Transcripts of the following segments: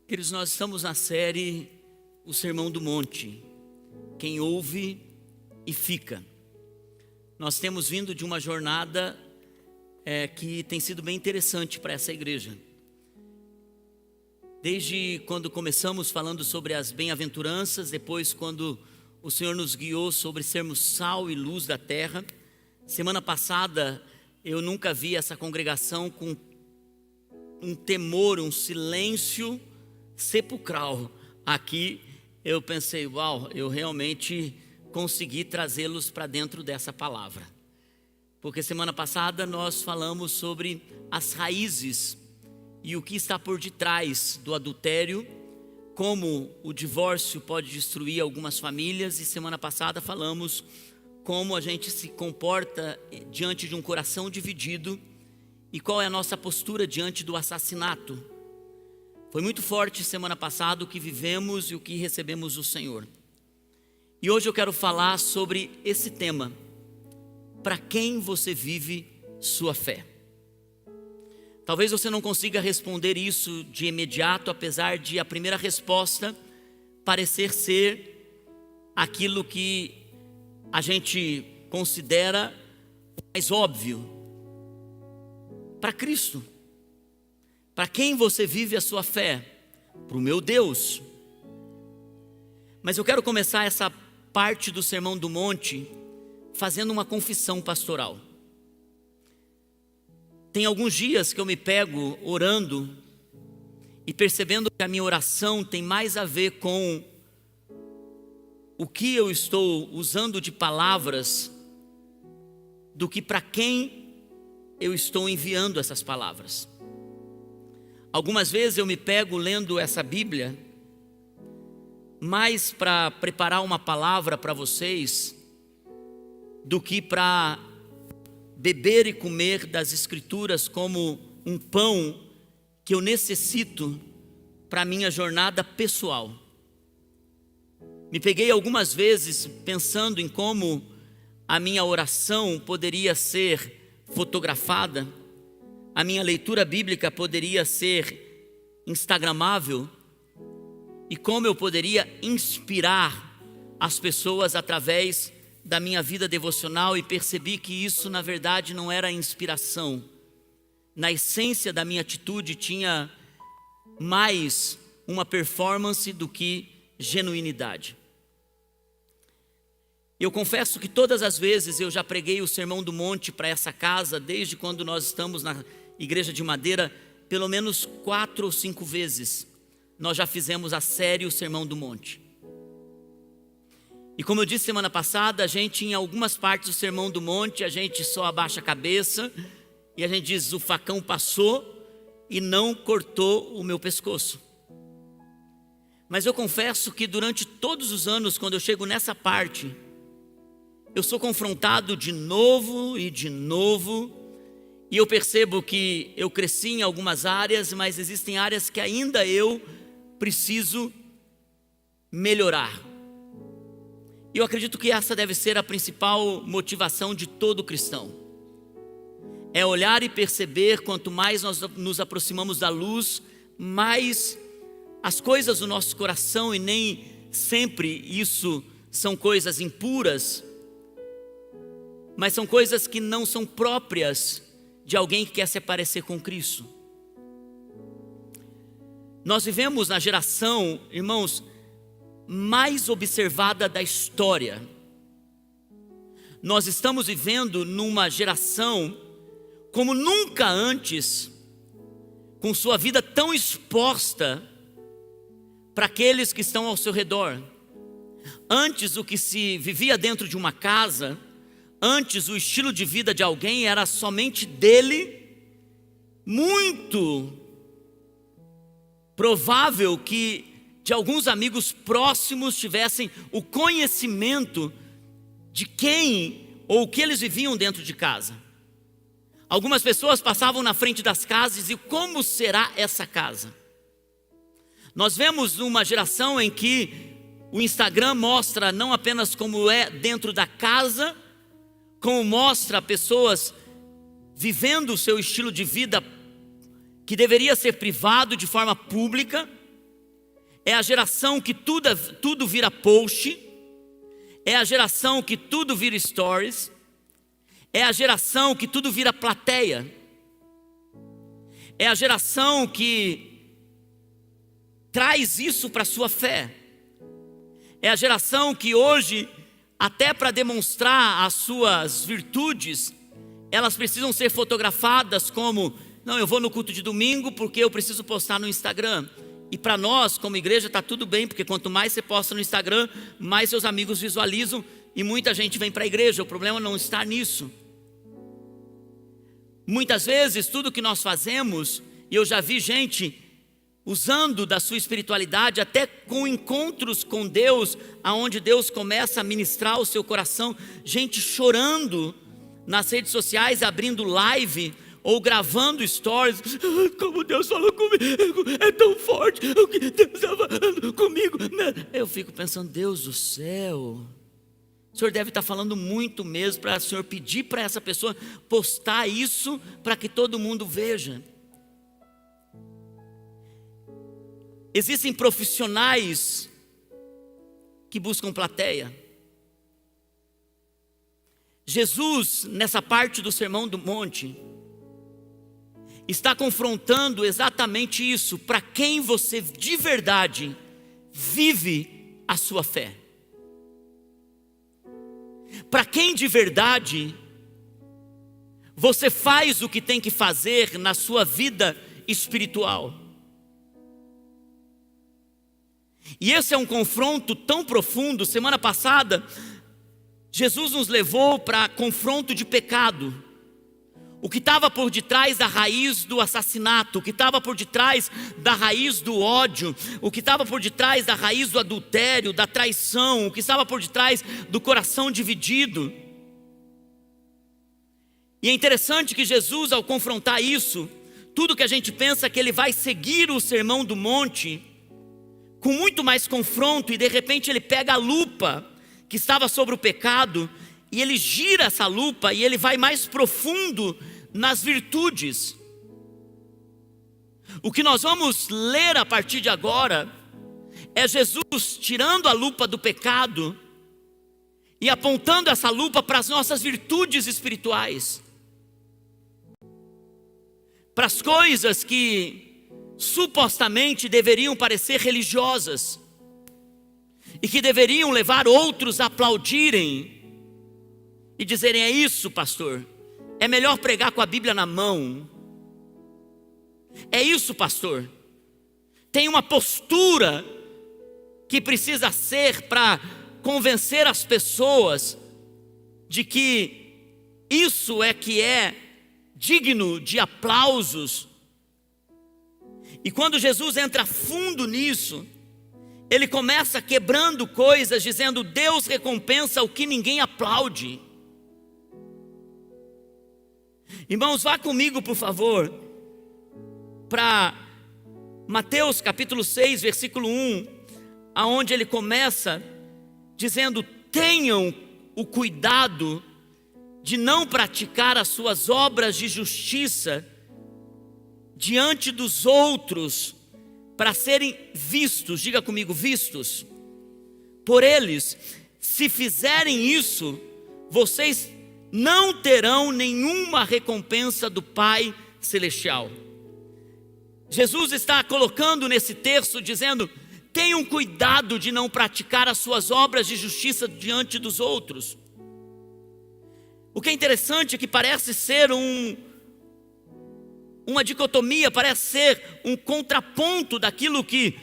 Queridos, nós estamos na série O Sermão do Monte, quem ouve e fica. Nós temos vindo de uma jornada que tem sido bem interessante para essa igreja. Desde quando começamos falando sobre as bem-aventuranças, depois quando o Senhor nos guiou sobre sermos sal e luz da terra. Semana passada eu nunca vi essa congregação com um temor, um silêncio sepulcral. Aqui eu pensei, uau, eu realmente consegui trazê-los para dentro dessa palavra. Porque semana passada nós falamos sobre as raízes e o que está por detrás do adultério, como o divórcio pode destruir algumas famílias, e semana passada falamos como a gente se comporta diante de um coração dividido e qual é a nossa postura diante do assassinato. Foi muito forte semana passada o que vivemos e o que recebemos do Senhor. E hoje eu quero falar sobre esse tema: para quem você vive sua fé? Talvez você não consiga responder isso de imediato, apesar de a primeira resposta parecer ser aquilo que a gente considera mais óbvio. Para Cristo. Para quem você vive a sua fé? Para o meu Deus. Mas eu quero começar essa parte do Sermão do Monte fazendo uma confissão pastoral. Tem alguns dias que eu me pego orando e percebendo que a minha oração tem mais a ver com o que eu estou usando de palavras do que para quem eu estou enviando essas palavras. Algumas vezes eu me pego lendo essa Bíblia mais para preparar uma palavra para vocês do que para beber e comer das Escrituras como um pão que eu necessito para a minha jornada pessoal. Me peguei algumas vezes pensando em como a minha oração poderia ser fotografada, a minha leitura bíblica poderia ser instagramável e como eu poderia inspirar as pessoas através da minha vida devocional, e percebi que isso na verdade não era inspiração. Na essência da minha atitude tinha mais uma performance do que genuinidade. Eu confesso que todas as vezes eu já preguei o Sermão do Monte para essa casa, desde quando nós estamos na Igreja de Madeira, pelo menos 4 ou 5 vezes nós já fizemos a série o Sermão do Monte. E como eu disse semana passada, a gente em algumas partes do Sermão do Monte, a gente só abaixa a cabeça e a gente diz: o facão passou e não cortou o meu pescoço. Mas eu confesso que durante todos os anos, quando eu chego nessa parte, eu sou confrontado de novo e de novo, e eu percebo que eu cresci em algumas áreas, mas existem áreas que ainda eu preciso melhorar. E eu acredito que essa deve ser a principal motivação de todo cristão. É olhar e perceber, quanto mais nós nos aproximamos da luz, mais as coisas do nosso coração, e nem sempre isso são coisas impuras, mas são coisas que não são próprias de alguém que quer se parecer com Cristo. Nós vivemos na geração, irmãos, mais observada da história. Nós estamos vivendo numa geração como nunca antes, com sua vida tão exposta para aqueles que estão ao seu redor. Antes, o que se vivia dentro de uma casa, antes o estilo de vida de alguém era somente dele. Muito provável que de alguns amigos próximos tivessem o conhecimento de quem ou o que eles viviam dentro de casa. Algumas pessoas passavam na frente das casas e como será essa casa? Nós vemos uma geração em que o Instagram mostra não apenas como é dentro da casa, como mostra pessoas vivendo o seu estilo de vida que deveria ser privado de forma pública. é a geração que tudo vira post, é a geração que tudo vira stories, é a geração que tudo vira plateia, é a geração que traz isso para a sua fé, é a geração que hoje, até para demonstrar as suas virtudes, elas precisam ser fotografadas como: não, eu vou no culto de domingo porque eu preciso postar no Instagram. E para nós, como igreja, está tudo bem, porque quanto mais você posta no Instagram, mais seus amigos visualizam e muita gente vem para a igreja. O problema não está nisso. Muitas vezes, tudo que nós fazemos, e eu já vi gente usando da sua espiritualidade, até com encontros com Deus, aonde Deus começa a ministrar o seu coração, gente chorando nas redes sociais, abrindo live, ou gravando stories: como Deus falou comigo, é tão forte, o que Deus está falando comigo. Eu fico pensando: Deus do céu, o Senhor deve estar falando muito mesmo, para o Senhor pedir para essa pessoa postar isso, para que todo mundo veja. Existem profissionais que buscam plateia. Jesus, nessa parte do Sermão do Monte, está confrontando exatamente isso: para quem você de verdade vive a sua fé, para quem de verdade você faz o que tem que fazer na sua vida espiritual. E esse é um confronto tão profundo. Semana passada, Jesus nos levou para confronto de pecado. O que estava por detrás da raiz do assassinato, o que estava por detrás da raiz do ódio, o que estava por detrás da raiz do adultério, da traição, o que estava por detrás do coração dividido. E é interessante que Jesus, ao confrontar isso, tudo que a gente pensa que ele vai seguir o Sermão do Monte com muito mais confronto, e de repente ele pega a lupa que estava sobre o pecado, e ele gira essa lupa e ele vai mais profundo nas virtudes. O que nós vamos ler a partir de agora é Jesus tirando a lupa do pecado e apontando essa lupa para as nossas virtudes espirituais, para as coisas que supostamente deveriam parecer religiosas e que deveriam levar outros a aplaudirem e dizerem: é isso, pastor, é melhor pregar com a Bíblia na mão. É isso, pastor, tem uma postura que precisa ser para convencer as pessoas de que isso é que é digno de aplausos. E quando Jesus entra fundo nisso, ele começa quebrando coisas, dizendo: Deus recompensa o que ninguém aplaude. Irmãos, vá comigo, por favor, para Mateus capítulo 6, versículo 1, aonde ele começa dizendo: tenham o cuidado de não praticar as suas obras de justiça diante dos outros, para serem vistos, diga comigo, vistos por eles. Se fizerem isso, vocês não terão nenhuma recompensa do Pai Celestial. Jesus está colocando nesse texto, dizendo: tenham cuidado de não praticar as suas obras de justiça diante dos outros. O que é interessante é que parece ser uma dicotomia, parece ser um contraponto daquilo que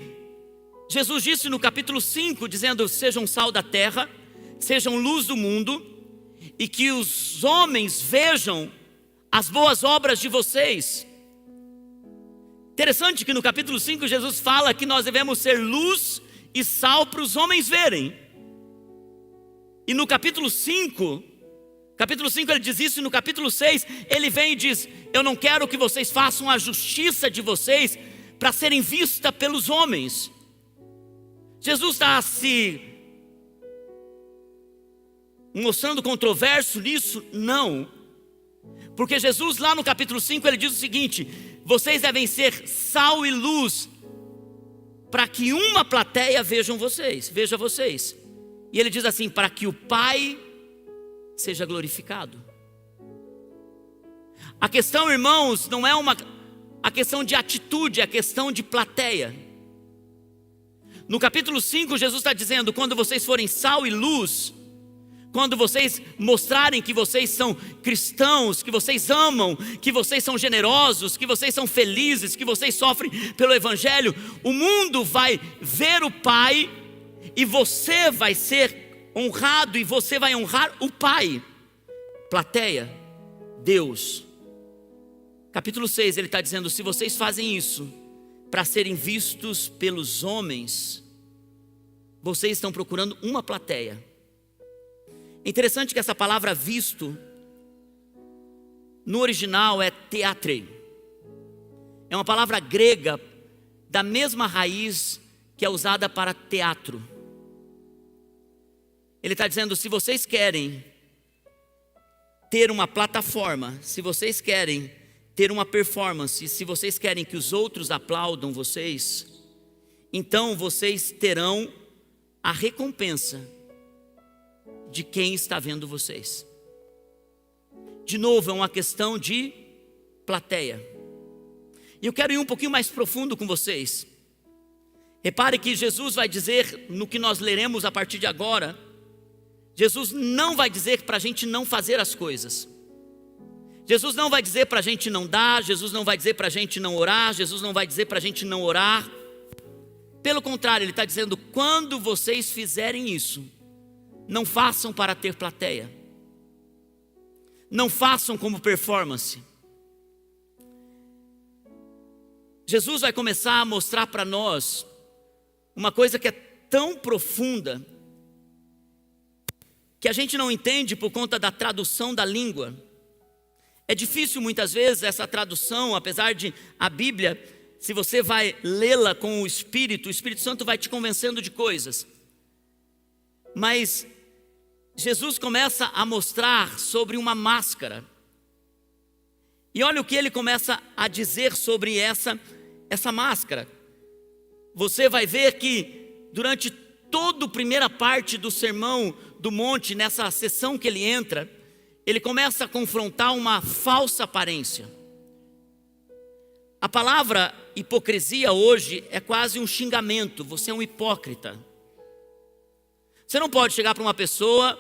Jesus disse no capítulo 5, dizendo: sejam sal da terra, sejam luz do mundo, e que os homens vejam as boas obras de vocês. Interessante que no capítulo 5 Jesus fala que nós devemos ser luz e sal para os homens verem. E no capítulo 5 ele diz isso, e no capítulo 6 ele vem e diz: eu não quero que vocês façam a justiça de vocês para serem vistas pelos homens. Jesus está se mostrando controverso nisso? Não. Porque Jesus lá no capítulo 5 ele diz o seguinte: vocês devem ser sal e luz para que uma plateia veja vocês. E ele diz assim: para que o Pai seja glorificado. A questão, irmãos, não é a questão de atitude, é a questão de plateia. No capítulo 5, Jesus está dizendo: quando vocês forem sal e luz, quando vocês mostrarem que vocês são cristãos, que vocês amam, que vocês são generosos, que vocês são felizes, que vocês sofrem pelo Evangelho, o mundo vai ver o Pai e você vai ser honrado e você vai honrar o Pai. Plateia, Deus. Capítulo 6, ele está dizendo: se vocês fazem isso para serem vistos pelos homens, vocês estão procurando uma plateia. É interessante que essa palavra visto, no original é teatre. É uma palavra grega da mesma raiz que é usada para teatro. Ele está dizendo: se vocês querem ter uma plataforma, se vocês querem ter uma performance, se vocês querem que os outros aplaudam vocês, então vocês terão a recompensa de quem está vendo vocês. De novo, é uma questão de plateia. E eu quero ir um pouquinho mais profundo com vocês. Repare que Jesus vai dizer, no que nós leremos a partir de agora, Jesus não vai dizer para a gente não fazer as coisas. Jesus não vai dizer para a gente não dar, Jesus não vai dizer para a gente não orar, Jesus não vai dizer para a gente não orar. Pelo contrário, ele está dizendo: quando vocês fizerem isso, não façam para ter plateia, não façam como performance. Jesus vai começar a mostrar para nós uma coisa que é tão profunda, que a gente não entende por conta da tradução da língua. É difícil muitas vezes essa tradução, apesar de a Bíblia, se você vai lê-la com o Espírito Santo vai te convencendo de coisas. Mas Jesus começa a mostrar sobre uma máscara. E olha o que ele começa a dizer sobre essa máscara. Você vai ver que durante toda a primeira parte do Sermão do Monte, nessa sessão que ele entra, ele começa a confrontar uma falsa aparência. A palavra hipocrisia hoje é quase um xingamento. Você é um hipócrita. Você não pode chegar para uma pessoa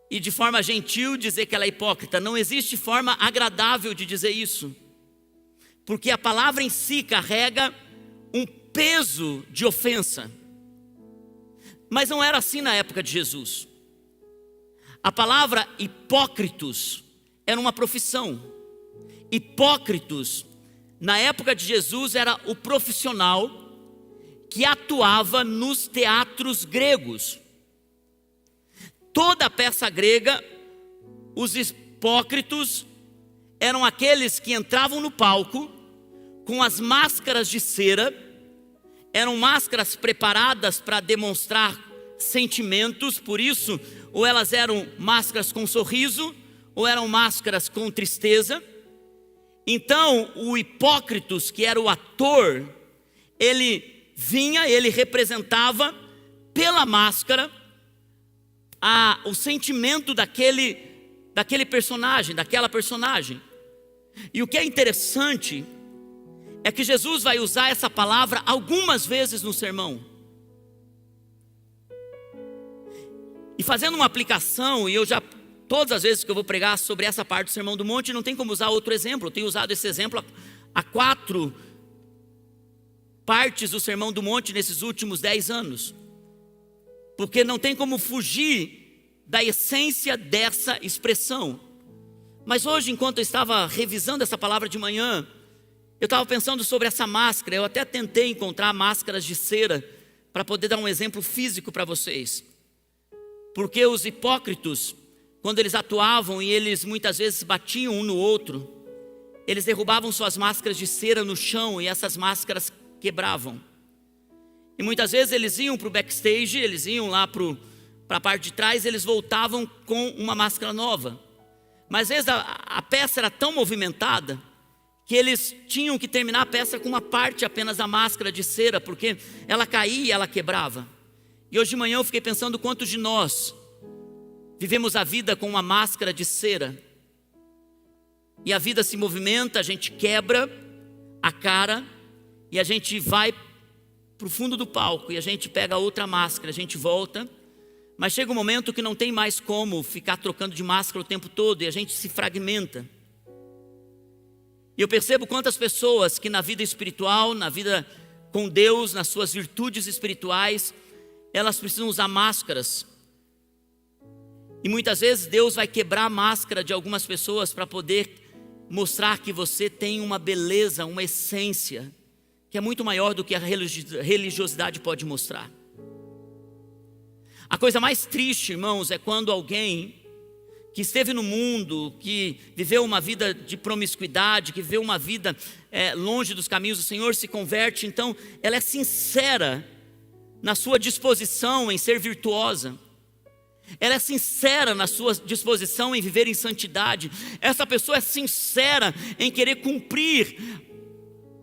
e de forma gentil dizer que ela é hipócrita. Não existe forma agradável de dizer isso, porque a palavra em si carrega um peso de ofensa. Mas não era assim na época de Jesus. A palavra hipócritos era uma profissão. Hipócritos, na época de Jesus, era o profissional que atuava nos teatros gregos. Toda a peça grega, os hipócritos eram aqueles que entravam no palco com as máscaras de cera. Eram máscaras preparadas para demonstrar sentimentos, por isso, ou elas eram máscaras com sorriso, ou eram máscaras com tristeza. Então, o hipócritos, que era o ator, ele vinha, ele representava pela máscara o sentimento daquele personagem, daquela personagem. E o que é interessante é que Jesus vai usar essa palavra algumas vezes no sermão. E fazendo uma aplicação, e todas as vezes que eu vou pregar sobre essa parte do Sermão do Monte, não tem como usar outro exemplo. Eu tenho usado esse exemplo a 4 partes do Sermão do Monte nesses últimos 10 anos. Porque não tem como fugir da essência dessa expressão. Mas hoje, enquanto eu estava revisando essa palavra de manhã, eu estava pensando sobre essa máscara. Eu até tentei encontrar máscaras de cera para poder dar um exemplo físico para vocês. Porque os hipócritos, quando eles atuavam e eles muitas vezes batiam um no outro, eles derrubavam suas máscaras de cera no chão e essas máscaras quebravam. E muitas vezes eles iam para o backstage, eles iam lá para a parte de trás, eles voltavam com uma máscara nova. Mas às vezes a peça era tão movimentada que eles tinham que terminar a peça com uma parte apenas da máscara de cera, porque ela caía e ela quebrava. E hoje de manhã eu fiquei pensando quantos de nós vivemos a vida com uma máscara de cera. E a vida se movimenta, a gente quebra a cara e a gente vai para o fundo do palco e a gente pega outra máscara, a gente volta. Mas chega um momento que não tem mais como ficar trocando de máscara o tempo todo e a gente se fragmenta. E eu percebo quantas pessoas que na vida espiritual, na vida com Deus, nas suas virtudes espirituais, elas precisam usar máscaras. E muitas vezes Deus vai quebrar a máscara de algumas pessoas para poder mostrar que você tem uma beleza, uma essência, que é muito maior do que a religiosidade pode mostrar. A coisa mais triste, irmãos, é quando alguém que esteve no mundo, que viveu uma vida de promiscuidade, que viveu uma vida longe dos caminhos do Senhor, se converte. Então ela é sincera na sua disposição em ser virtuosa, ela é sincera na sua disposição em viver em santidade. Essa pessoa é sincera em querer cumprir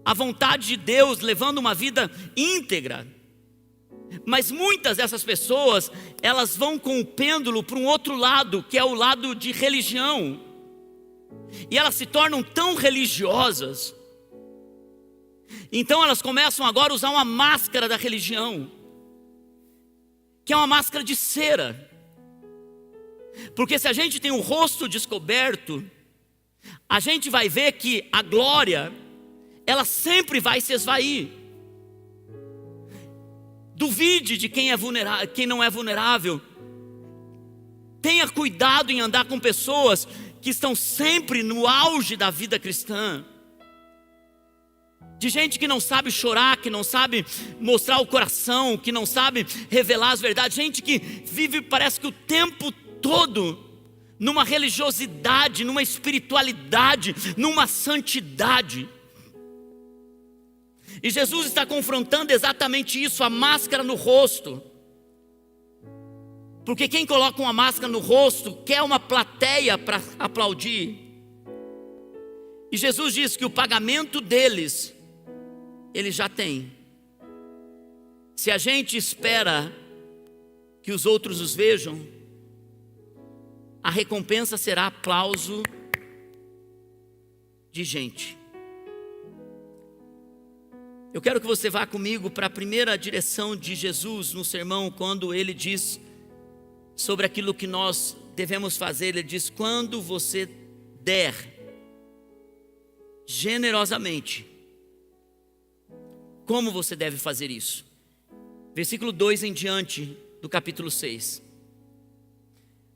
a vontade de Deus, levando uma vida íntegra. Mas muitas dessas pessoas, elas vão com o pêndulo para um outro lado, que é o lado de religião. E elas se tornam tão religiosas. Então elas começam agora a usar uma máscara da religião, que é uma máscara de cera. Porque se a gente tem o rosto descoberto, a gente vai ver que a glória, ela sempre vai se esvair. Duvide de quem é vulnerável, quem não é vulnerável. Tenha cuidado em andar com pessoas que estão sempre no auge da vida cristã. De gente que não sabe chorar, que não sabe mostrar o coração, que não sabe revelar as verdades. Gente que vive, parece que o tempo todo, numa religiosidade, numa espiritualidade, numa santidade. E Jesus está confrontando exatamente isso, a máscara no rosto. Porque quem coloca uma máscara no rosto quer uma plateia para aplaudir. E Jesus diz que o pagamento deles, eles já têm. Se a gente espera que os outros os vejam, a recompensa será aplauso de gente. Eu quero que você vá comigo para a primeira direção de Jesus no sermão, quando ele diz sobre aquilo que nós devemos fazer. Ele diz: quando você der generosamente, como você deve fazer isso? Versículo 2 em diante do capítulo 6.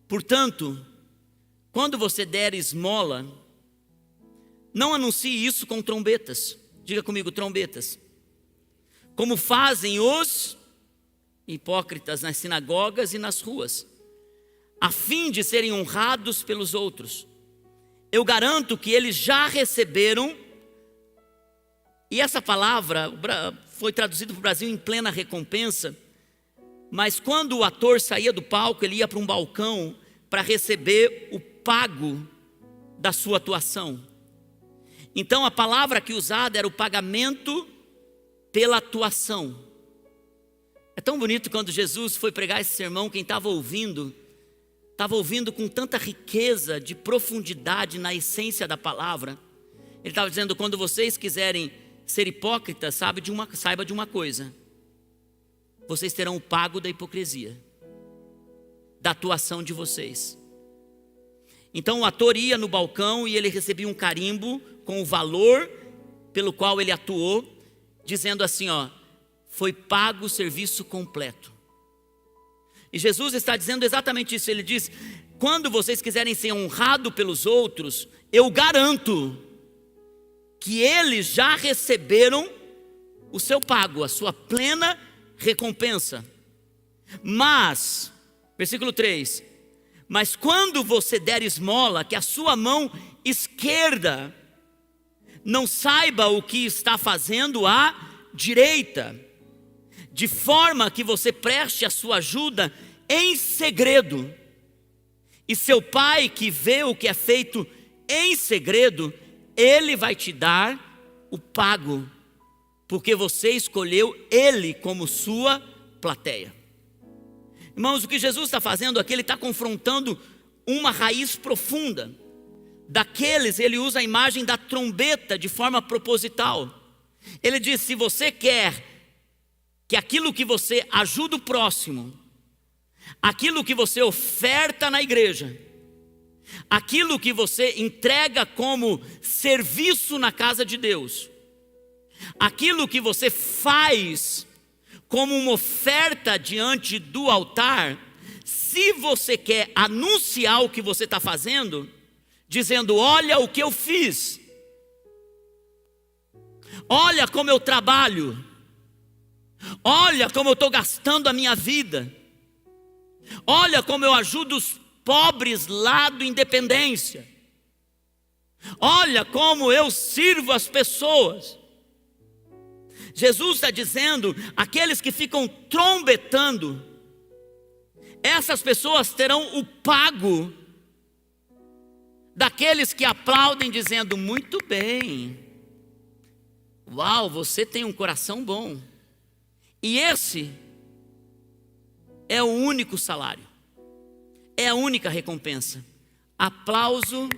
Portanto, quando você der esmola, não anuncie isso com trombetas. Diga comigo, trombetas. Como fazem os hipócritas nas sinagogas e nas ruas, a fim de serem honrados pelos outros. Eu garanto que eles já receberam. E essa palavra foi traduzida para o Brasil em plena recompensa. Mas quando o ator saía do palco, ele ia para um balcão para receber o pago da sua atuação. Então a palavra aqui usada era o pagamento pela atuação. É tão bonito quando Jesus foi pregar esse sermão, quem estava ouvindo com tanta riqueza de profundidade na essência da palavra. Ele estava dizendo: quando vocês quiserem ser hipócritas, saiba de uma coisa: vocês terão o pago da hipocrisia, da atuação de vocês. Então o ator ia no balcão e ele recebia um carimbo com o valor pelo qual ele atuou, dizendo assim: foi pago o serviço completo. E Jesus está dizendo exatamente isso. Ele diz: quando vocês quiserem ser honrados pelos outros, eu garanto que eles já receberam o seu pago, a sua plena recompensa. Mas, versículo 3, mas quando você der esmola, que a sua mão esquerda não saiba o que está fazendo a direita, de forma que você preste a sua ajuda em segredo, e seu pai que vê o que é feito em segredo, Ele vai te dar o pago, porque você escolheu Ele como sua plateia. Irmãos, o que Jesus está fazendo aqui, Ele está confrontando uma raiz profunda. Daqueles, Ele usa a imagem da trombeta de forma proposital. Ele diz: se você quer que aquilo que você ajuda o próximo, aquilo que você oferta na igreja, aquilo que você entrega como serviço na casa de Deus, aquilo que você faz como uma oferta diante do altar, se você quer anunciar o que você está fazendo, dizendo: olha o que eu fiz, olha como eu trabalho, olha como eu estou gastando a minha vida, olha como eu ajudo os pobres lá do Independência, olha como eu sirvo as pessoas. Jesus está dizendo: aqueles que ficam trombetando, essas pessoas terão o pago daqueles que aplaudem dizendo: muito bem, uau, você tem um coração bom. E esse é o único salário, é a única recompensa. Aplauso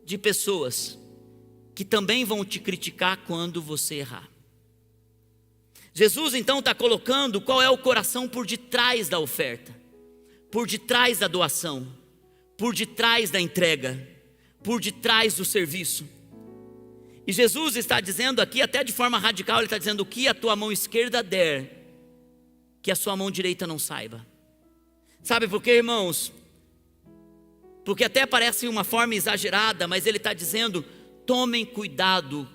de pessoas que também vão te criticar quando você errar. Jesus então está colocando qual é o coração por detrás da oferta, por detrás da doação, por detrás da entrega, por detrás do serviço. E Jesus está dizendo aqui, até de forma radical, Ele está dizendo: o que a tua mão esquerda der, que a sua mão direita não saiba. Sabe por quê, irmãos? Porque até parece uma forma exagerada, mas Ele está dizendo: tomem cuidado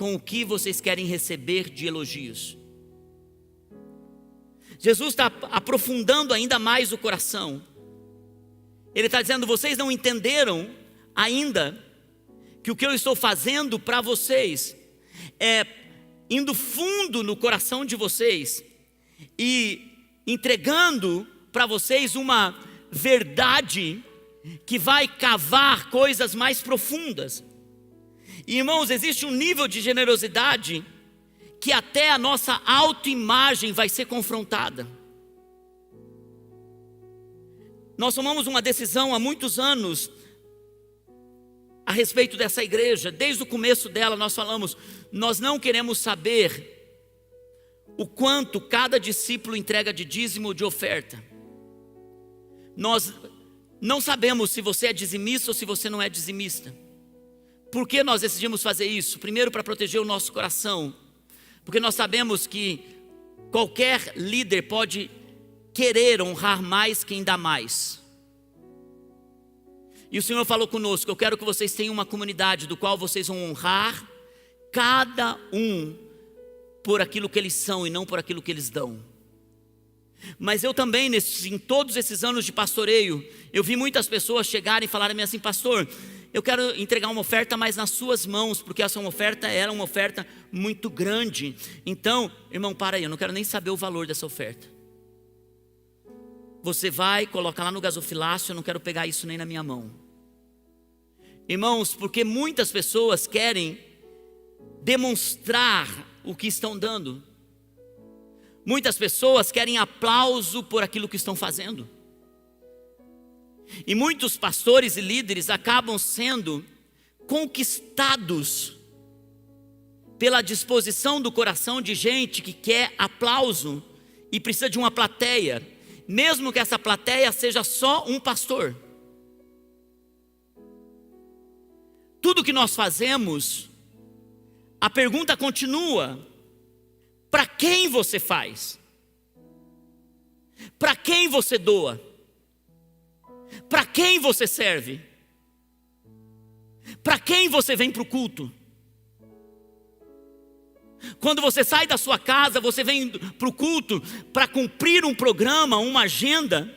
com o que vocês querem receber de elogios. Jesus está aprofundando ainda mais o coração. Ele está dizendo: vocês não entenderam ainda que o que eu estou fazendo para vocês é indo fundo no coração de vocês e entregando para vocês uma verdade que vai cavar coisas mais profundas. E, irmãos, existe um nível de generosidade que até a nossa autoimagem vai ser confrontada. Nós tomamos uma decisão há muitos anos a respeito dessa igreja. Desde o começo dela nós falamos: nós não queremos saber o quanto cada discípulo entrega de dízimo ou de oferta. Nós não sabemos se você é dizimista ou se você não é dizimista. Por que nós decidimos fazer isso? Primeiro, para proteger o nosso coração, porque nós sabemos que qualquer líder pode querer honrar mais quem dá mais. E o Senhor falou conosco: eu quero que vocês tenham uma comunidade do qual vocês vão honrar cada um por aquilo que eles são e não por aquilo que eles dão. Mas eu também, em todos esses anos de pastoreio, eu vi muitas pessoas chegarem e falarem assim: pastor, eu quero entregar uma oferta mais nas suas mãos, porque essa oferta era uma oferta muito grande. Então, irmão, para aí, eu não quero nem saber o valor dessa oferta. Você vai, coloca lá no gasofilácio, eu não quero pegar isso nem na minha mão. Irmãos, porque muitas pessoas querem demonstrar o que estão dando. Muitas pessoas querem aplauso por aquilo que estão fazendo. E muitos pastores e líderes acabam sendo conquistados pela disposição do coração de gente que quer aplauso e precisa de uma plateia, mesmo que essa plateia seja só um pastor. Tudo que nós fazemos, a pergunta continua: para quem você faz? Para quem você doa? Para quem você serve? Para quem você vem para o culto? Quando você sai da sua casa, você vem para o culto para cumprir um programa, uma agenda?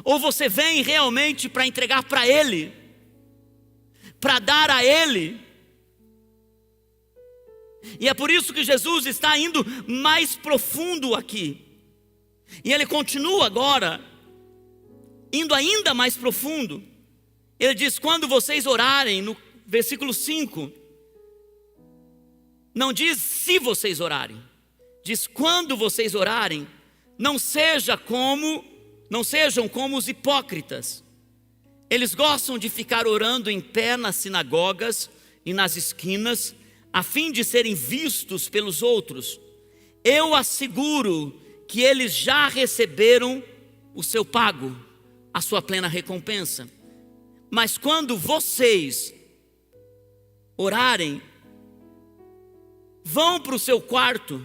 Ou você vem realmente para entregar para Ele? Para dar a Ele? E é por isso que Jesus está indo mais profundo aqui. E Ele continua agora indo ainda mais profundo. Ele diz: quando vocês orarem, no versículo 5, não diz se vocês orarem, diz quando vocês orarem, não sejam como os hipócritas. Eles gostam de ficar orando em pé nas sinagogas e nas esquinas, a fim de serem vistos pelos outros. Eu asseguro que eles já receberam o seu pago, a sua plena recompensa. Mas quando vocês orarem, vão para o seu quarto,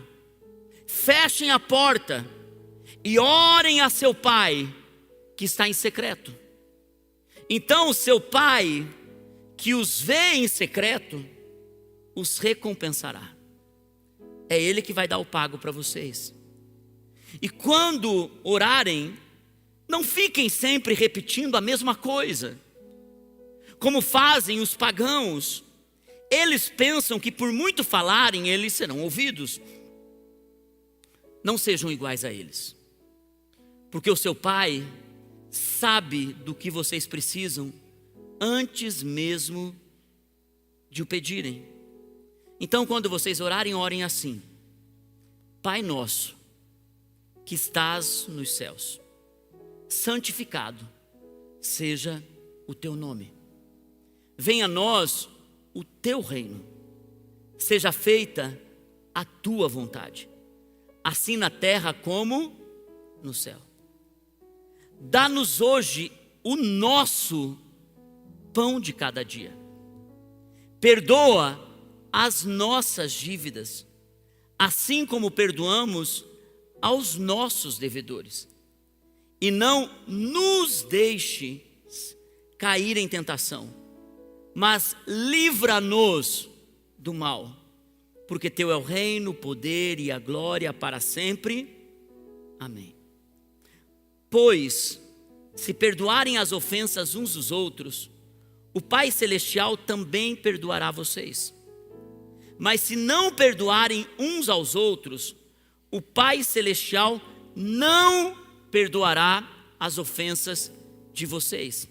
fechem a porta e orem a seu pai que está em secreto. Então o seu pai, que os vê em secreto, os recompensará. É Ele que vai dar o pago para vocês. E quando orarem, não fiquem sempre repetindo a mesma coisa, como fazem os pagãos. Eles pensam que por muito falarem, eles serão ouvidos. Não sejam iguais a eles, porque o seu pai sabe do que vocês precisam antes mesmo de o pedirem. Então, quando vocês orarem, orem assim: Pai nosso, que estás nos céus, santificado seja o teu nome. Venha a nós o teu reino. Seja feita a tua vontade, assim na terra como no céu. Dá-nos hoje o nosso pão de cada dia. Perdoa as nossas dívidas, assim como perdoamos aos nossos devedores. E não nos deixe cair em tentação, mas livra-nos do mal, porque teu é o reino, o poder e a glória para sempre. Amém. Pois, se perdoarem as ofensas uns dos outros, o Pai Celestial também perdoará vocês. Mas se não perdoarem uns aos outros, o Pai Celestial não perdoará as ofensas de vocês.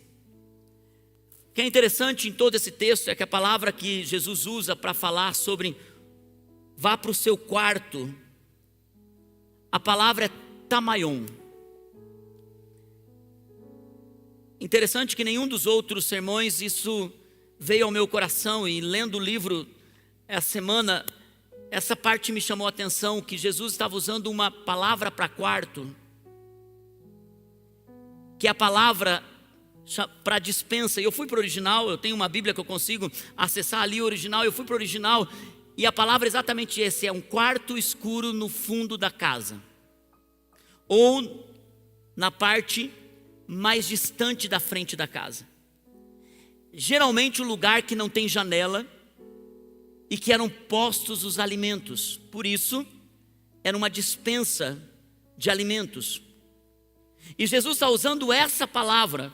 O que é interessante em todo esse texto é que a palavra que Jesus usa para falar sobre vá para o seu quarto, a palavra é tamaion. Interessante que nenhum dos outros sermões isso veio ao meu coração, e lendo o livro essa semana, essa parte me chamou a atenção, que Jesus estava usando uma palavra para quarto, que é a palavra para dispensa. E eu fui para o original, eu tenho uma Bíblia que eu consigo acessar ali o original, eu fui para o original, e a palavra é exatamente esse: é um quarto escuro no fundo da casa, ou na parte mais distante da frente da casa. Geralmente um lugar que não tem janela e que eram postos os alimentos. Por isso, era uma dispensa de alimentos. E Jesus está usando essa palavra,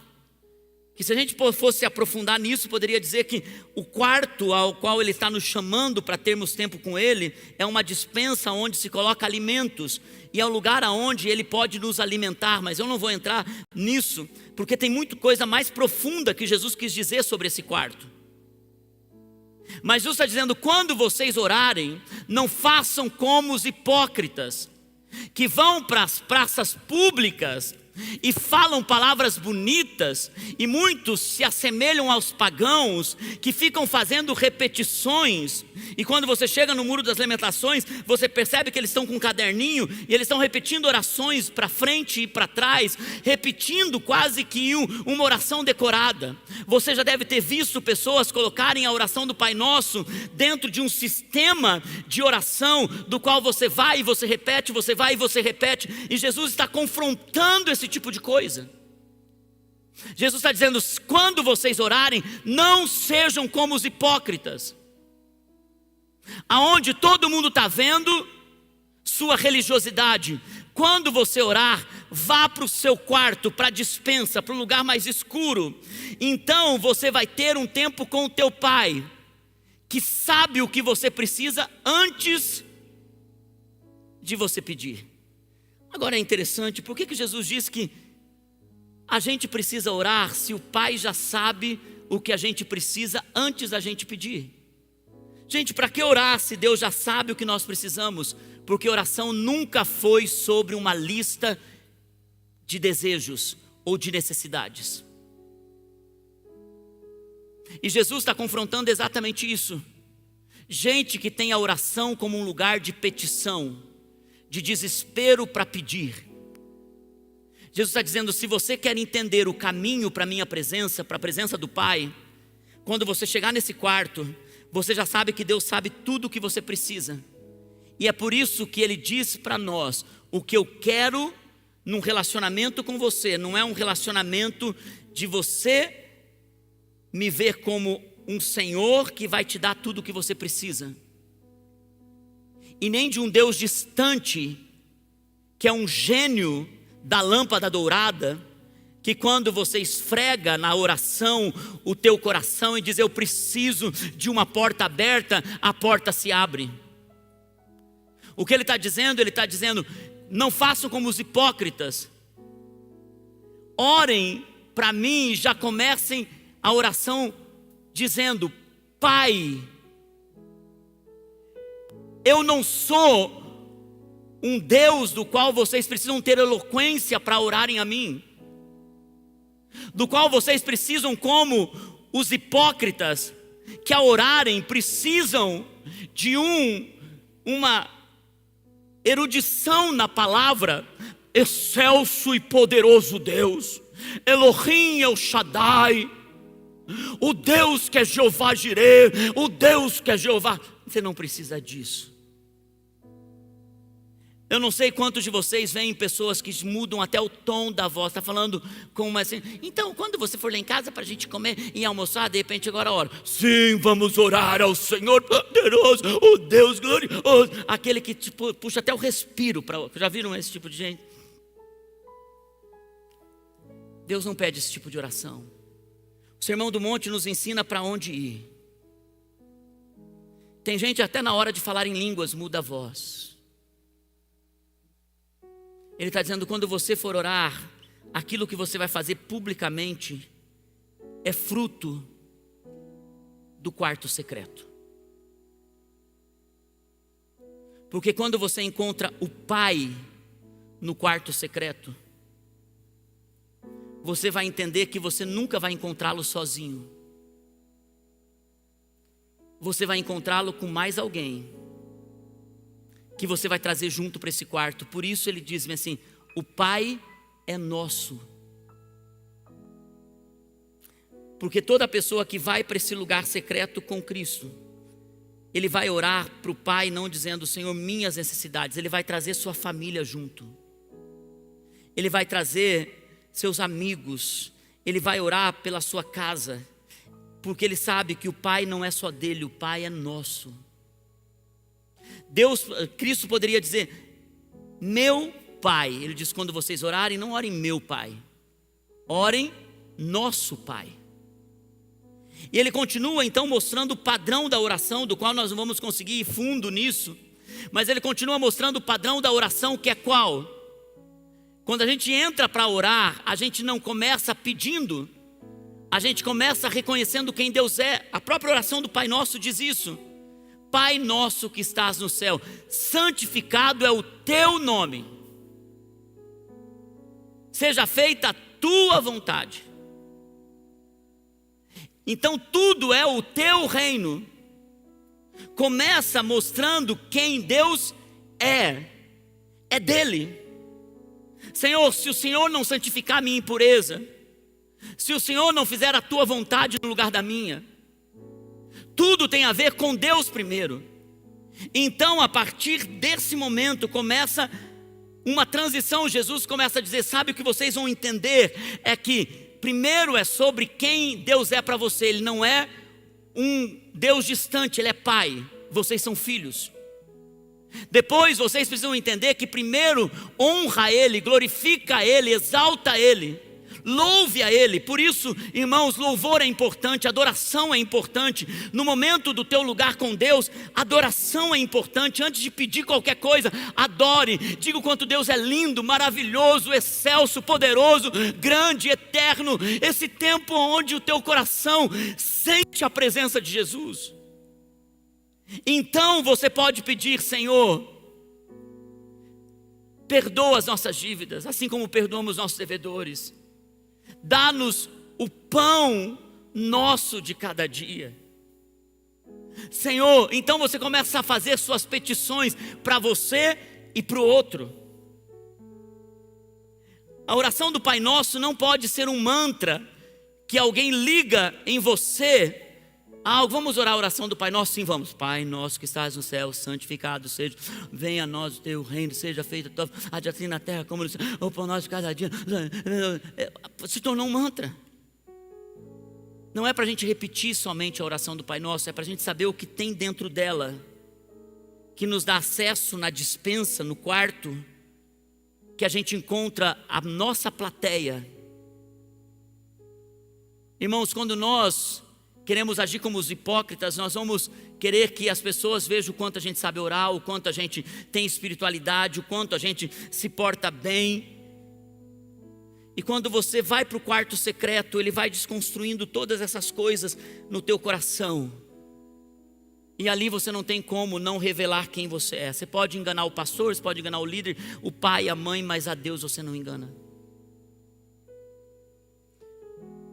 que se a gente fosse aprofundar nisso, poderia dizer que o quarto ao qual Ele está nos chamando para termos tempo com Ele, é uma dispensa onde se coloca alimentos, e é o lugar aonde Ele pode nos alimentar. Mas eu não vou entrar nisso, porque tem muita coisa mais profunda que Jesus quis dizer sobre esse quarto. Mas Jesus está dizendo: quando vocês orarem, não façam como os hipócritas, que vão para as praças públicas e falam palavras bonitas, e muitos se assemelham aos pagãos, que ficam fazendo repetições, e quando você chega no Muro das Lamentações, você percebe que eles estão com um caderninho, e eles estão repetindo orações para frente e para trás, repetindo quase que uma oração decorada. Você já deve ter visto pessoas colocarem a oração do Pai Nosso dentro de um sistema de oração, do qual você vai e você repete, você vai e você repete, e Jesus está confrontando esse tipo de coisa. Jesus está dizendo: quando vocês orarem, não sejam como os hipócritas, aonde todo mundo está vendo sua religiosidade. Quando você orar, vá para o seu quarto, para a dispensa, para o lugar mais escuro. Então você vai ter um tempo com o teu Pai, que sabe o que você precisa antes de você pedir. Agora é interessante, por que Jesus diz que a gente precisa orar se o Pai já sabe o que a gente precisa antes da gente pedir? Gente, para que orar se Deus já sabe o que nós precisamos? Porque oração nunca foi sobre uma lista de desejos ou de necessidades. E Jesus está confrontando exatamente isso. Gente que tem a oração como um lugar de petição, de desespero para pedir. Jesus está dizendo, se você quer entender o caminho para a minha presença, para a presença do Pai, quando você chegar nesse quarto, você já sabe que Deus sabe tudo o que você precisa. E é por isso que Ele diz para nós, o que eu quero num relacionamento com você, não é um relacionamento de você me ver como um Senhor que vai te dar tudo o que você precisa. E nem de um Deus distante, que é um gênio da lâmpada dourada, que quando você esfrega na oração o teu coração e diz, eu preciso de uma porta aberta, a porta se abre. O que ele está dizendo? Ele está dizendo, não façam como os hipócritas. Orem para mim e já comecem a oração dizendo, Pai, eu não sou um Deus do qual vocês precisam ter eloquência para orarem a mim, do qual vocês precisam, como os hipócritas, que ao orarem precisam de uma erudição na palavra, excelso e poderoso Deus, Elohim El Shaddai, o Deus que é Jeová Jireh, o Deus que é Jeová. Você não precisa disso. Eu não sei quantos de vocês veem pessoas que mudam até o tom da voz, está falando como assim, então quando você for lá em casa para a gente comer e almoçar, de repente agora a hora, sim, vamos orar ao Senhor poderoso, o Deus glorioso, aquele que tipo, puxa até o respiro, já viram esse tipo de gente? Deus não pede esse tipo de oração. O Sermão do Monte nos ensina para onde ir. Tem gente até na hora de falar em línguas muda a voz. Ele está dizendo, quando você for orar, aquilo que você vai fazer publicamente é fruto do quarto secreto. Porque quando você encontra o Pai no quarto secreto, você vai entender que você nunca vai encontrá-lo sozinho. Você vai encontrá-lo com mais alguém que você vai trazer junto para esse quarto. Por isso ele diz assim, o Pai é nosso. Porque toda pessoa que vai para esse lugar secreto com Cristo, ele vai orar para o Pai não dizendo, Senhor, minhas necessidades. Ele vai trazer sua família junto. Ele vai trazer seus amigos. Ele vai orar pela sua casa. Porque ele sabe que o Pai não é só dele, o Pai é nosso. Cristo poderia dizer, meu Pai. Ele diz, quando vocês orarem, não orem meu Pai, orem nosso Pai. E ele continua então mostrando o padrão da oração, do qual nós não vamos conseguir ir fundo nisso, mas ele continua mostrando o padrão da oração, que é qual? Quando a gente entra para orar, a gente não começa pedindo, a gente começa reconhecendo quem Deus é. A própria oração do Pai Nosso diz isso. Pai nosso que estás no céu, santificado é o teu nome, seja feita a tua vontade. Então tudo é o teu reino. Começa mostrando quem Deus é dele. Senhor, se o Senhor não santificar a minha impureza, se o Senhor não fizer a tua vontade no lugar da minha, tudo tem a ver com Deus primeiro. Então a partir desse momento começa uma transição. Jesus começa a dizer, sabe o que vocês vão entender? É que primeiro é sobre quem Deus é para você. Ele não é um Deus distante, Ele é Pai. Vocês são filhos. Depois vocês precisam entender que primeiro honra Ele, glorifica Ele, exalta Ele, louve a Ele. Por isso, irmãos, louvor é importante, adoração é importante. No momento do teu lugar com Deus, adoração é importante. Antes de pedir qualquer coisa, adore, diga o quanto Deus é lindo, maravilhoso, excelso, poderoso, grande, eterno. Esse tempo onde o teu coração sente a presença de Jesus. Então você pode pedir: Senhor, perdoa as nossas dívidas, assim como perdoamos nossos devedores. Dá-nos o pão nosso de cada dia. Senhor, então você começa a fazer suas petições para você e para o outro. A oração do Pai Nosso não pode ser um mantra que alguém liga em você. Vamos orar a oração do Pai Nosso? Sim, vamos. Pai Nosso que estás no céu, santificado seja, venha a nós o teu reino, seja feita a tua vontade, assim na terra como no céu. O pão nosso de cada dia. Se tornou um mantra. Não é para a gente repetir somente a oração do Pai Nosso, é para a gente saber o que tem dentro dela, que nos dá acesso na despensa, no quarto, que a gente encontra a nossa plateia. Irmãos, quando nós queremos agir como os hipócritas, nós vamos querer que as pessoas vejam o quanto a gente sabe orar, o quanto a gente tem espiritualidade, o quanto a gente se porta bem. E quando você vai para o quarto secreto, Ele vai desconstruindo todas essas coisas no teu coração. E ali você não tem como não revelar quem você é. Você pode enganar o pastor, você pode enganar o líder, o pai, a mãe, mas a Deus você não engana.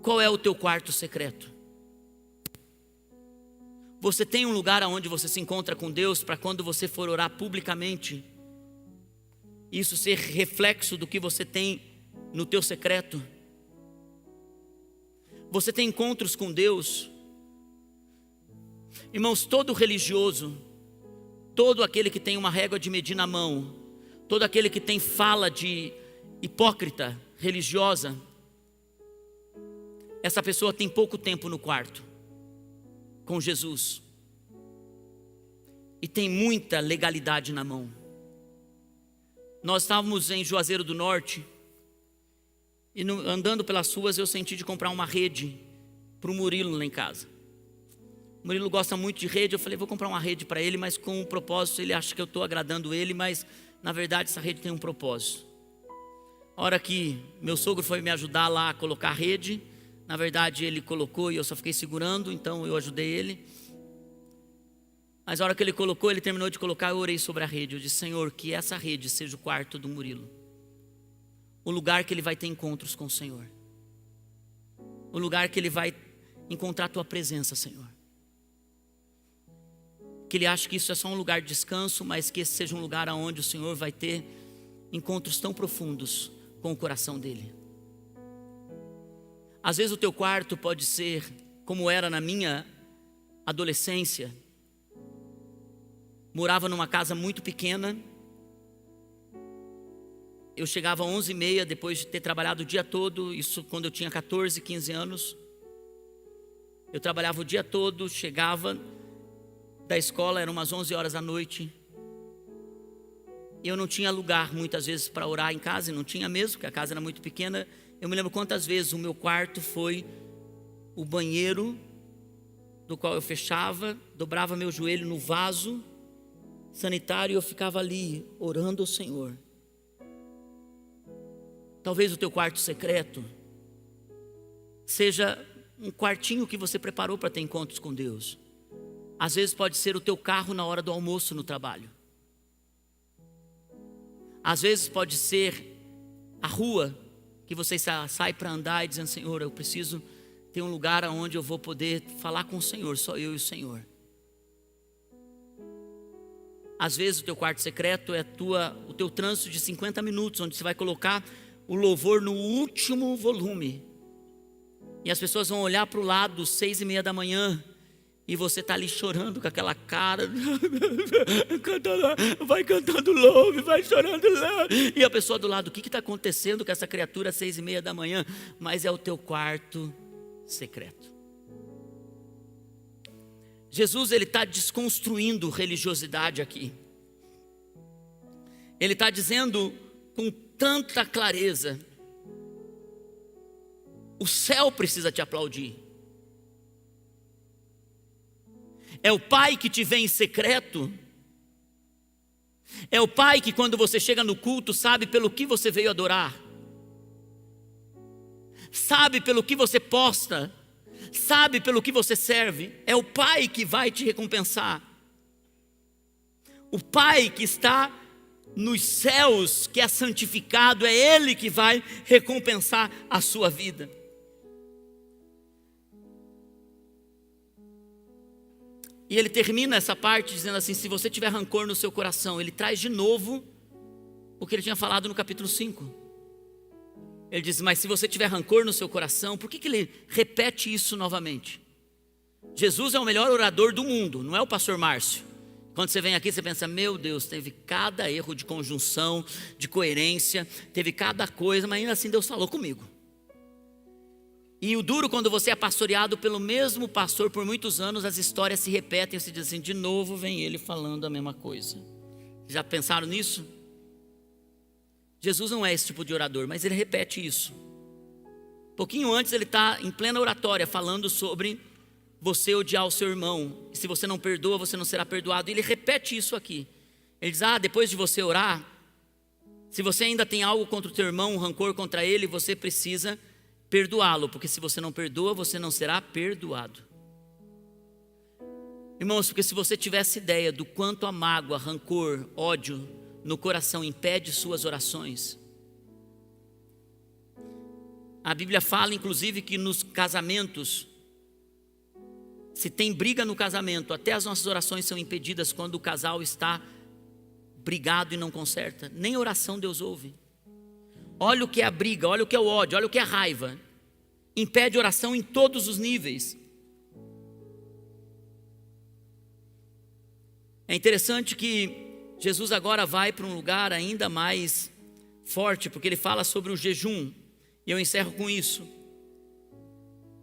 Qual é o teu quarto secreto? Você tem um lugar onde você se encontra com Deus para quando você for orar publicamente, isso ser reflexo do que você tem no teu secreto? Você tem encontros com Deus? Irmãos, todo religioso, todo aquele que tem uma régua de medir na mão, todo aquele que tem fala de hipócrita religiosa, essa pessoa tem pouco tempo no quarto com Jesus e tem muita legalidade na mão. Nós estávamos em Juazeiro do Norte e andando pelas ruas eu senti de comprar uma rede para o Murilo lá em casa. O Murilo gosta muito de rede, eu falei, vou comprar uma rede para ele, mas com um propósito. Ele acha que eu estou agradando ele, mas na verdade essa rede tem um propósito. A hora que meu sogro foi me ajudar lá a colocar a rede, na verdade ele colocou e eu só fiquei segurando, então eu ajudei ele. Mas a hora que ele colocou, ele terminou de colocar, eu orei sobre a rede. Eu disse, Senhor, que essa rede seja o quarto do Murilo, o lugar que ele vai ter encontros com o Senhor, o lugar que ele vai encontrar a tua presença, Senhor. Que ele ache que isso é só um lugar de descanso, mas que esse seja um lugar onde o Senhor vai ter encontros tão profundos com o coração dele. Às vezes o teu quarto pode ser como era na minha adolescência. Morava numa casa muito pequena. Eu chegava às 11h30 depois de ter trabalhado o dia todo, isso quando eu tinha 14, 15 anos. Eu trabalhava o dia todo, chegava da escola, eram umas 11 horas da noite. Eu não tinha lugar muitas vezes para orar em casa, e não tinha mesmo, porque a casa era muito pequena. Eu me lembro quantas vezes o meu quarto foi o banheiro, do qual eu fechava, dobrava meu joelho no vaso sanitário e eu ficava ali orando ao Senhor. Talvez o teu quarto secreto seja um quartinho que você preparou para ter encontros com Deus. Às vezes pode ser o teu carro na hora do almoço no trabalho. Às vezes pode ser a rua que você sai para andar e dizendo, Senhor, eu preciso ter um lugar onde eu vou poder falar com o Senhor, só eu e o Senhor. Às vezes o teu quarto secreto é o teu trânsito de 50 minutos, onde você vai colocar o louvor no último volume. E as pessoas vão olhar para o lado, 6h30 da manhã, e você está ali chorando com aquela cara. Vai cantando louve, vai chorando louve. E a pessoa do lado, o que está acontecendo com essa criatura às 6h30 da manhã? Mas é o teu quarto secreto. Jesus, ele está desconstruindo religiosidade aqui. Ele está dizendo com tanta clareza o céu precisa te aplaudir. É o Pai que te vê em secreto. É o Pai que quando você chega no culto sabe pelo que você veio adorar, sabe pelo que você posta, sabe pelo que você serve. É o Pai que vai te recompensar. O Pai que está nos céus, que é santificado, é Ele que vai recompensar a sua vida. E ele termina essa parte dizendo assim: se você tiver rancor no seu coração, ele traz de novo o que ele tinha falado no capítulo 5. Ele diz: mas se você tiver rancor no seu coração, por que ele repete isso novamente? Jesus é o melhor orador do mundo, não é o pastor Márcio. Quando você vem aqui, você pensa: meu Deus, teve cada erro de conjunção, de coerência, teve cada coisa, mas ainda assim Deus falou comigo. E o duro, quando você é pastoreado pelo mesmo pastor por muitos anos, as histórias se repetem, você diz assim: de novo vem ele falando a mesma coisa. Já pensaram nisso? Jesus não é esse tipo de orador, mas ele repete isso. Pouquinho antes ele está em plena oratória falando sobre você odiar o seu irmão. E se você não perdoa, você não será perdoado. E ele repete isso aqui. Ele diz: depois de você orar, se você ainda tem algo contra o teu irmão, um rancor contra ele, você precisa perdoá-lo, porque se você não perdoa, você não será perdoado. Irmãos, porque se você tivesse ideia do quanto a mágoa, rancor, ódio no coração impede suas orações. A Bíblia fala inclusive que nos casamentos, se tem briga no casamento, até as nossas orações são impedidas quando o casal está brigado e não conserta. Nem oração Deus ouve. Olha o que é a briga, olha o que é o ódio, olha o que é a raiva. Impede oração em todos os níveis. É interessante que Jesus agora vai para um lugar ainda mais forte, porque ele fala sobre o jejum. E eu encerro com isso.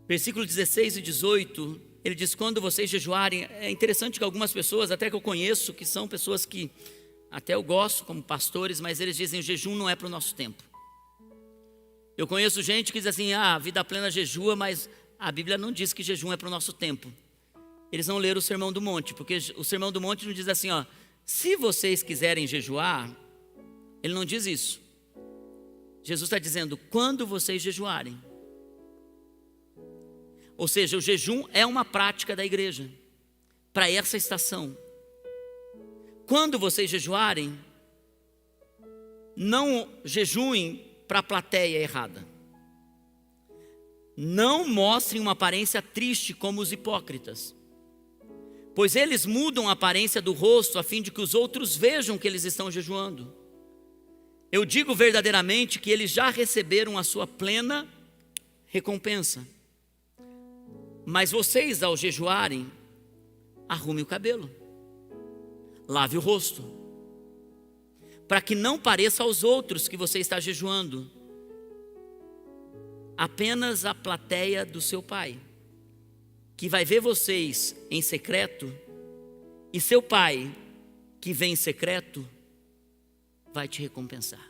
Versículo 16 e 18, ele diz: quando vocês jejuarem. É interessante que algumas pessoas, até que eu conheço, que são pessoas que até eu gosto como pastores, mas eles dizem: o jejum não é para o nosso tempo. Eu conheço gente que diz assim: a vida plena jejua, mas a Bíblia não diz que jejum é para o nosso tempo. Eles não leram o Sermão do Monte, porque o Sermão do Monte não diz assim: se vocês quiserem jejuar. Ele não diz isso. Jesus está dizendo: quando vocês jejuarem. Ou seja, o jejum é uma prática da igreja para essa estação. Quando vocês jejuarem, não jejuem para a plateia errada. Não mostrem uma aparência triste como os hipócritas, pois eles mudam a aparência do rosto a fim de que os outros vejam que eles estão jejuando. Eu digo verdadeiramente que eles já receberam a sua plena recompensa. Mas vocês, ao jejuarem, arrumem o cabelo, lave o rosto, para que não pareça aos outros que você está jejuando. Apenas a plateia do seu pai, que vai ver vocês em secreto, e seu pai, que vem em secreto, vai te recompensar.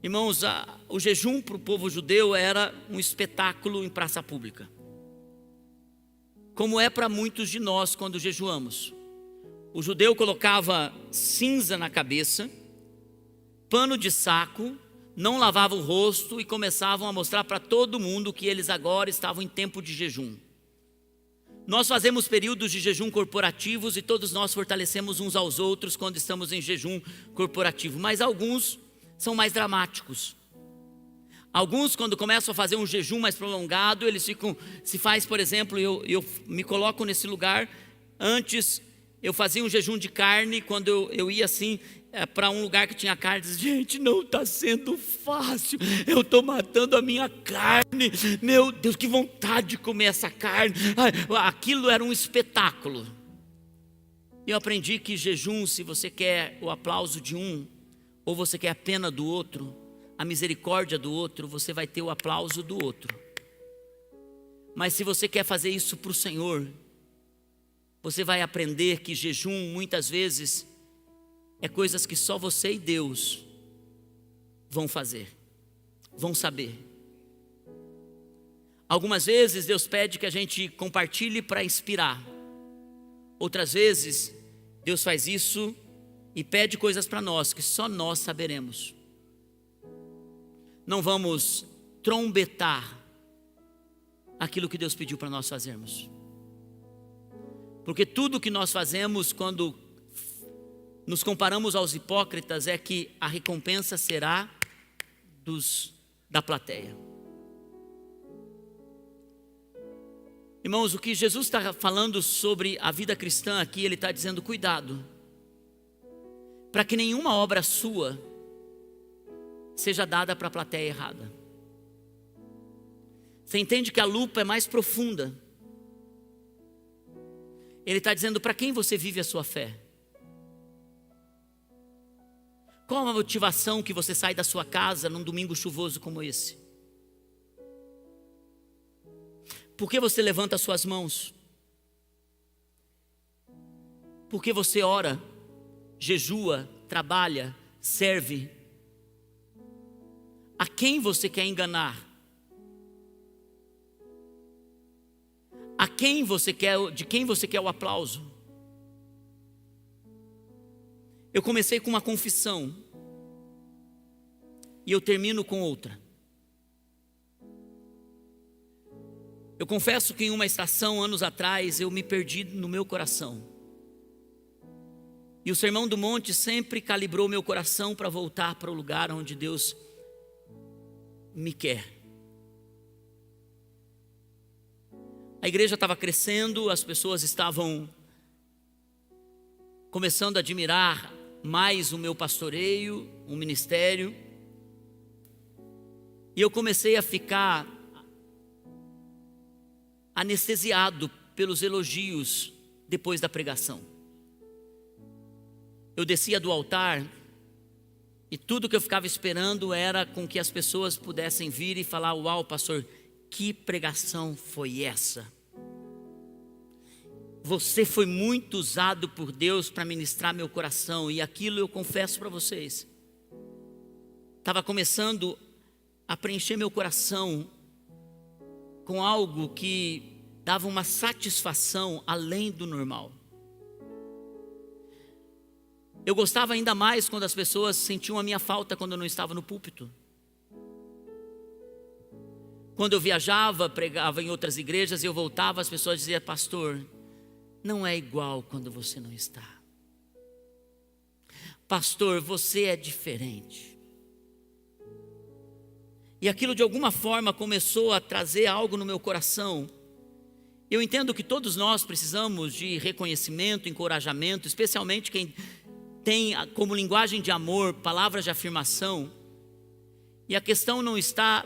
Irmãos, o jejum para o povo judeu era um espetáculo em praça pública, como é para muitos de nós quando jejuamos. O judeu colocava cinza na cabeça, pano de saco, não lavava o rosto e começavam a mostrar para todo mundo que eles agora estavam em tempo de jejum. Nós fazemos períodos de jejum corporativos e todos nós fortalecemos uns aos outros quando estamos em jejum corporativo, mas alguns são mais dramáticos. Alguns, quando começam a fazer um jejum mais prolongado, eles ficam, se faz, por exemplo, eu me coloco nesse lugar. Antes eu fazia um jejum de carne, quando eu ia assim para um lugar que tinha carne, dizia: gente, não está sendo fácil, eu estou matando a minha carne, meu Deus, que vontade de comer essa carne. Aquilo era um espetáculo. Eu aprendi que jejum, se você quer o aplauso de um, ou você quer a pena do outro, a misericórdia do outro, você vai ter o aplauso do outro. Mas se você quer fazer isso para o Senhor, você vai aprender que jejum muitas vezes é coisas que só você e Deus vão fazer, vão saber. Algumas vezes Deus pede que a gente compartilhe para inspirar. Outras vezes Deus faz isso e pede coisas para nós que só nós saberemos. Não vamos trombetar aquilo que Deus pediu para nós fazermos. Porque tudo que nós fazemos quando nos comparamos aos hipócritas é que a recompensa será da plateia. Irmãos, o que Jesus está falando sobre a vida cristã aqui, Ele está dizendo: cuidado, para que nenhuma obra sua seja dada para a plateia errada. Você entende que a lupa é mais profunda. Ele está dizendo: para quem você vive a sua fé? Qual a motivação que você sai da sua casa num domingo chuvoso como esse? Por que você levanta as suas mãos? Por que você ora, jejua, trabalha, serve? A quem você quer enganar? De quem você quer o aplauso? Eu comecei com uma confissão e eu termino com outra. Eu confesso que em uma estação, anos atrás, eu me perdi no meu coração. E o Sermão do Monte sempre calibrou meu coração para voltar para o lugar onde Deus me quer. A igreja estava crescendo, as pessoas estavam começando a admirar mais o meu pastoreio, o ministério. E eu comecei a ficar anestesiado pelos elogios depois da pregação. Eu descia do altar e tudo que eu ficava esperando era com que as pessoas pudessem vir e falar: uau, pastor, que pregação foi essa? Você foi muito usado por Deus para ministrar meu coração. E aquilo, eu confesso para vocês, estava começando a preencher meu coração com algo que dava uma satisfação além do normal. Eu gostava ainda mais quando as pessoas sentiam a minha falta quando eu não estava no púlpito. Quando eu viajava, pregava em outras igrejas e eu voltava, as pessoas diziam: pastor, não é igual quando você não está. Pastor, você é diferente. E aquilo de alguma forma começou a trazer algo no meu coração. Eu entendo que todos nós precisamos de reconhecimento, encorajamento, especialmente quem tem como linguagem de amor palavras de afirmação. E a questão não está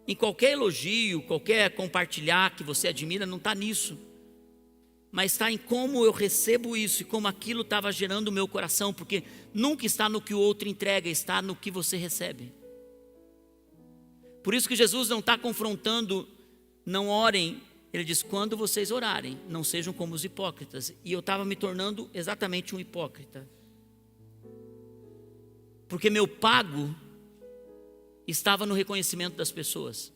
em qualquer elogio, qualquer compartilhar que você admira, não está nisso. Mas está em como eu recebo isso e como aquilo estava gerando o meu coração, porque nunca está no que o outro entrega, está no que você recebe. Por isso que Jesus não está confrontando: não orem. Ele diz: quando vocês orarem, não sejam como os hipócritas. E eu estava me tornando exatamente um hipócrita, porque meu pago estava no reconhecimento das pessoas.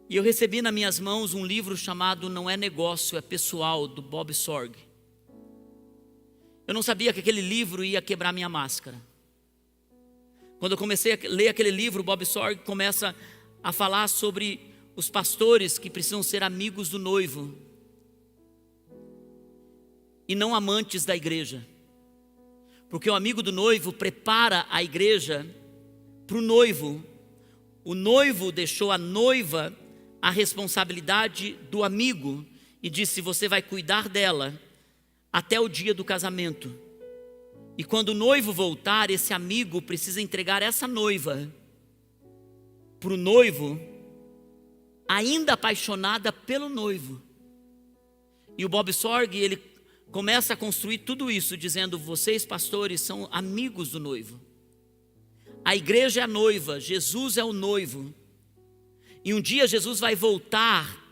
E eu recebi nas minhas mãos um livro chamado Não é Negócio, é Pessoal, do Bob Sorg. Eu não sabia que aquele livro ia quebrar minha máscara. Quando eu comecei a ler aquele livro, Bob Sorg começa a falar sobre os pastores que precisam ser amigos do noivo e não amantes da igreja. Porque o amigo do noivo prepara a igreja para o noivo. O noivo deixou a noiva a responsabilidade do amigo e disse: você vai cuidar dela até o dia do casamento. E quando o noivo voltar, esse amigo precisa entregar essa noiva para o noivo, ainda apaixonada pelo noivo. E o Bob Sorg, ele começa a construir tudo isso dizendo: vocês pastores são amigos do noivo. A igreja é a noiva, Jesus é o noivo. E um dia Jesus vai voltar.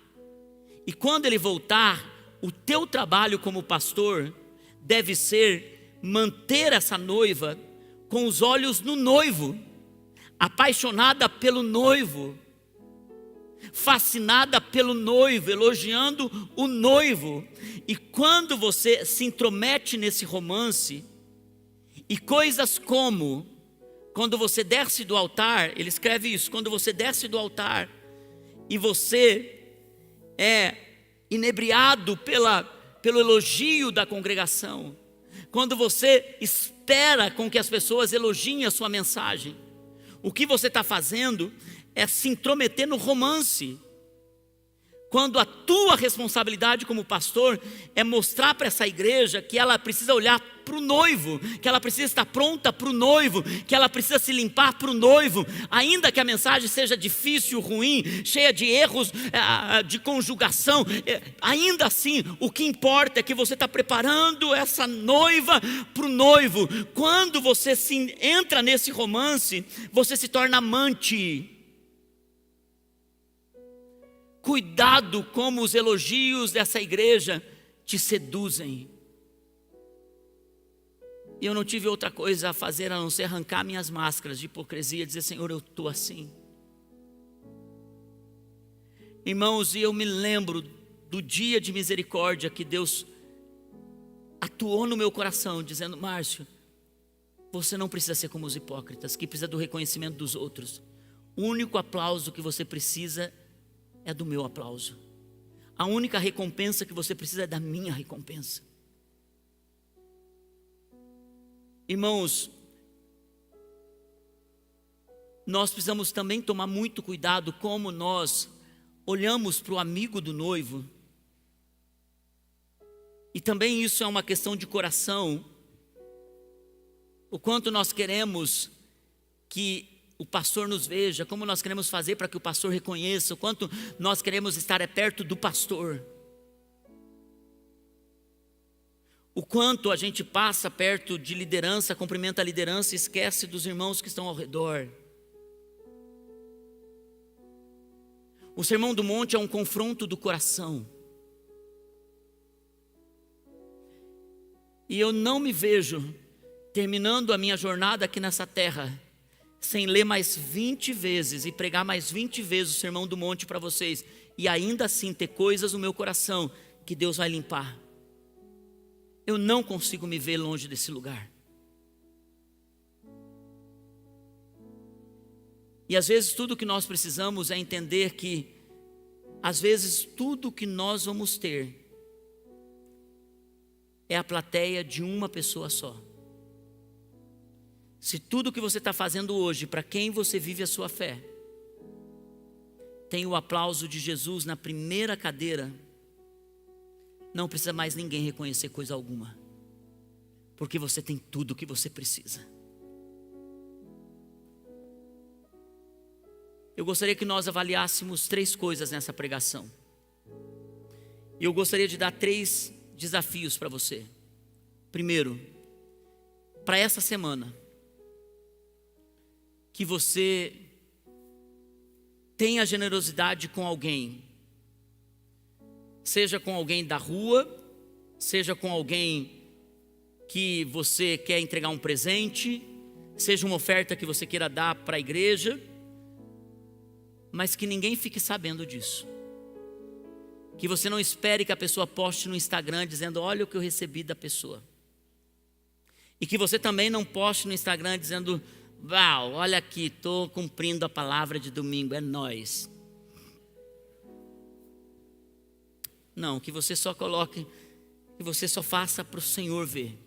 E quando ele voltar, o teu trabalho como pastor deve ser manter essa noiva com os olhos no noivo, apaixonada pelo noivo. fascinada pelo noivo, elogiando o noivo. E quando você se intromete nesse romance, e coisas como, quando você desce do altar, ele escreve isso, quando você desce do altar, e você é inebriado pelo elogio da congregação, quando você espera com que as pessoas elogiem a sua mensagem, o que você está fazendo é se intrometer no romance, quando a tua responsabilidade como pastor é mostrar para essa igreja que ela precisa olhar para o noivo, que ela precisa estar pronta para o noivo, que ela precisa se limpar para o noivo, ainda que a mensagem seja difícil, ruim, cheia de erros de conjugação, ainda assim o que importa é que você está preparando essa noiva para o noivo. Quando você entra nesse romance, você se torna amante. Cuidado como os elogios dessa igreja te seduzem. E eu não tive outra coisa a fazer a não ser arrancar minhas máscaras de hipocrisia e dizer: Senhor, eu estou assim. Irmãos, e eu me lembro do dia de misericórdia que Deus atuou no meu coração, dizendo: Márcio, você não precisa ser como os hipócritas, que precisa do reconhecimento dos outros. O único aplauso que você precisa é do meu aplauso. A única recompensa que você precisa é da minha recompensa. Irmãos, nós precisamos também tomar muito cuidado como nós olhamos para o amigo do noivo. E também isso é uma questão de coração. O quanto nós queremos que o pastor nos veja, como nós queremos fazer para que o pastor reconheça, o quanto nós queremos estar perto do pastor, o quanto a gente passa perto de liderança, cumprimenta a liderança e esquece dos irmãos que estão ao redor. O Sermão do Monte é um confronto do coração, e eu não me vejo terminando a minha jornada aqui nessa terra sem ler mais 20 vezes e pregar mais 20 vezes o Sermão do Monte para vocês, e ainda assim ter coisas no meu coração que Deus vai limpar. Eu não consigo me ver longe desse lugar. E às vezes tudo que nós precisamos é entender que, às vezes tudo que nós vamos ter é a plateia de uma pessoa só. Se tudo que você está fazendo hoje, para quem você vive a sua fé, tem o aplauso de Jesus na primeira cadeira, não precisa mais ninguém reconhecer coisa alguma, porque você tem tudo o que você precisa. Eu gostaria que nós avaliássemos 3 coisas nessa pregação. E eu gostaria de dar 3 desafios para você. Primeiro, para essa semana, que você tenha generosidade com alguém, seja com alguém da rua, seja com alguém que você quer entregar um presente, seja uma oferta que você queira dar para a igreja, mas que ninguém fique sabendo disso. Que você não espere que a pessoa poste no Instagram dizendo: olha o que eu recebi da pessoa. E que você também não poste no Instagram dizendo: uau, olha aqui, estou cumprindo a palavra de domingo, é nóis. Não, que você só coloque, que você só faça para o Senhor ver.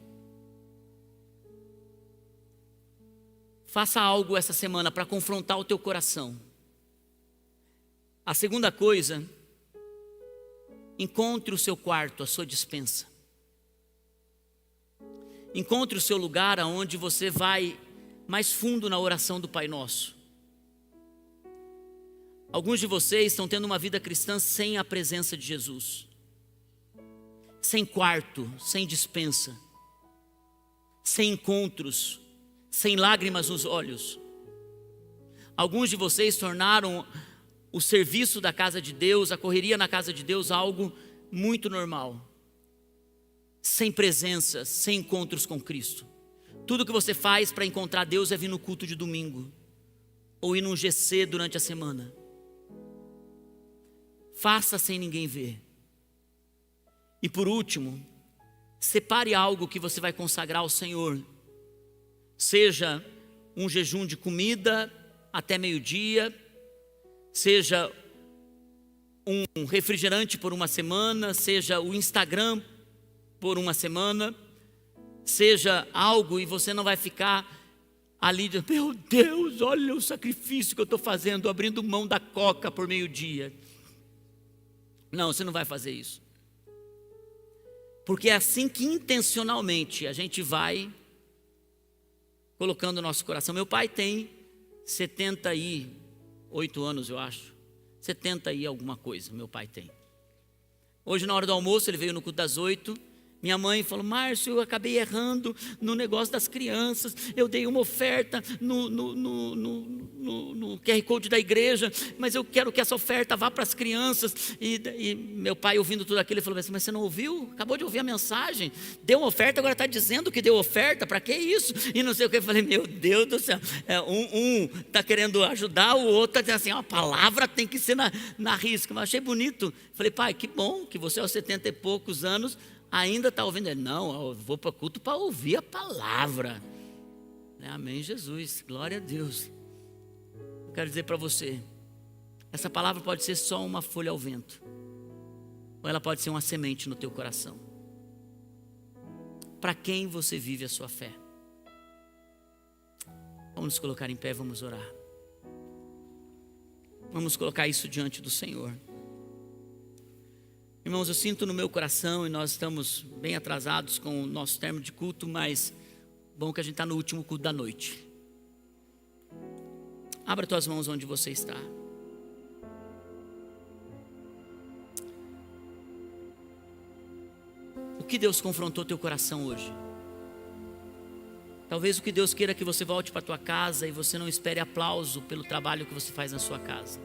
Faça algo essa semana para confrontar o teu coração. A segunda coisa, encontre o seu quarto, a sua despensa. Encontre o seu lugar aonde você vai mais fundo na oração do Pai Nosso. Alguns de vocês estão tendo uma vida cristã sem a presença de Jesus, sem quarto, sem despensa, sem encontros, sem lágrimas nos olhos. Alguns de vocês tornaram o serviço da casa de Deus, a correria na casa de Deus, algo muito normal, sem presença, sem encontros com Cristo. Tudo que você faz para encontrar Deus é vir no culto de domingo, ou ir num GC durante a semana. Faça sem ninguém ver. E por último, separe algo que você vai consagrar ao Senhor. Seja um jejum de comida até meio-dia, seja um refrigerante por uma semana, seja o Instagram por uma semana, seja algo, e você não vai ficar ali de, meu Deus, olha o sacrifício que eu estou fazendo, abrindo mão da coca por meio-dia. Não, você não vai fazer isso. Porque é assim que intencionalmente a gente vai colocando o nosso coração. Meu pai tem 78 anos, eu acho. 70 e alguma coisa, meu pai tem. Hoje, na hora do almoço, ele veio no culto das 8. Minha mãe falou: Márcio, eu acabei errando no negócio das crianças. Eu dei uma oferta no QR Code da igreja, mas eu quero que essa oferta vá para as crianças. E meu pai, ouvindo tudo aquilo, ele falou assim: mas você não ouviu? Acabou de ouvir a mensagem. Deu uma oferta, agora está dizendo que deu oferta. Para que isso? E não sei o que. Eu falei: meu Deus do céu. Um está querendo ajudar, o outro está dizendo assim: a palavra tem que ser na risca. Mas achei bonito. Falei: pai, que bom que você aos 70 e poucos anos ainda está ouvindo. Ele: não, eu vou para o culto para ouvir a palavra. Amém, Jesus, glória a Deus. Eu quero dizer para você, essa palavra pode ser só uma folha ao vento, ou ela pode ser uma semente no teu coração. Para quem você vive a sua fé? Vamos nos colocar em pé, vamos orar. Vamos colocar isso diante do Senhor. Irmãos, eu sinto no meu coração, e nós estamos bem atrasados com o nosso término de culto, mas bom que a gente está no último culto da noite. Abra tuas mãos onde você está. O que Deus confrontou teu coração hoje? Talvez o que Deus queira que você volte para tua casa e você não espere aplauso pelo trabalho que você faz na sua casa.